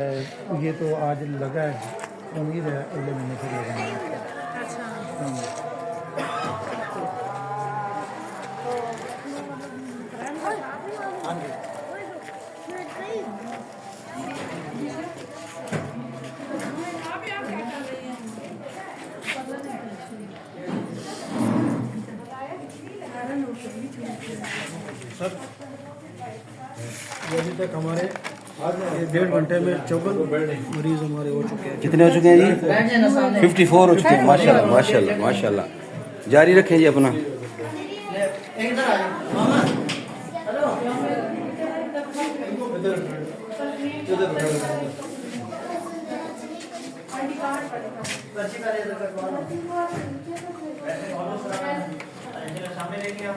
ये तो आज लगा है, उम्मीद है अगले महीने से लगाएंगे। अच्छा। सर अभी तक हमारे 1.5 घंटे में 54 मरीज हमारे हो चुके हैं। कितने हो चुके हैं जी? 54 हो चुके हैं। माशाल्लाह माशाल्लाह माशाल्लाह। जारी रखें जी अपना।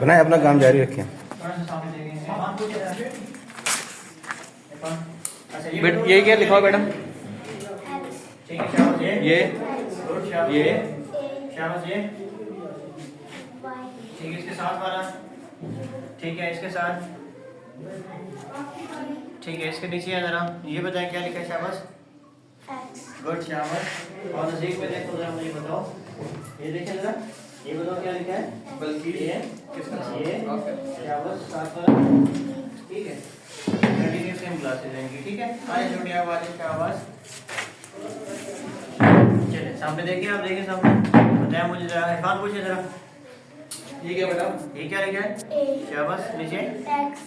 बनाए अपना काम जारी रखें। ये क्या लिखा मैडम? ये शाबाश ये ठीक है, इसके साथ वाला ठीक है, इसके साथ ठीक है, इसके नीचे जरा ये बताएं क्या लिखा है? शाबाश गुड शाबाश। और नजदीक में देखो जरा, मुझे बताओ, ये देखें जरा, ये बताओ क्या लिखा है? बल्कि ये शाबाश साथ वाला ठीक है। कंटिन्यू सेम क्लासेस रहेंगी ठीक है। आए छोटी आवाज शाबाश। चलिए सामने देखिए, आप देखिए सामने, बताया मुझे जरा, इरफान पूछिए जरा, ये क्या बेटा? ये क्या लिखा है? शाबाश नीचे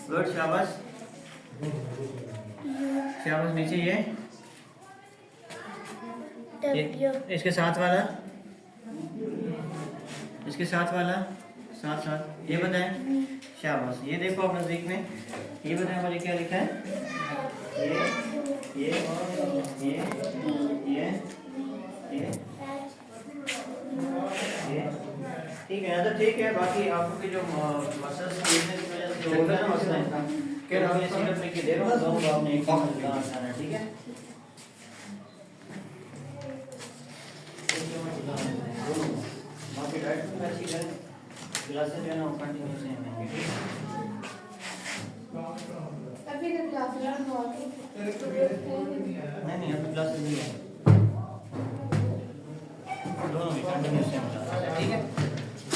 गुड शाबाश शाबाश। नीचे ये इसके साथ वाला, इसके साथ वाला साथ साथ ये बताएं शाबाश। ये देखो आप नजदीक में, ये बताएं मुझे क्या लिखा है? ये ठीक है तो ठीक है। बाकी आपको की जो मसल्स की वजह से जो होता है ना मसला है कि हम ये सिर्फ लिख के दे रहा हूं, दोनों आपने एक ही मसला है ठीक है। बाकी डाइट में अच्छी है, क्लासेस जो है ना कंटिन्यू से रहेंगे ठीक है। अभी तो क्लास लर्न हुआ नहीं अभी क्लासेस नहीं है, दोनों भी कंटिन्यू से ठीक है।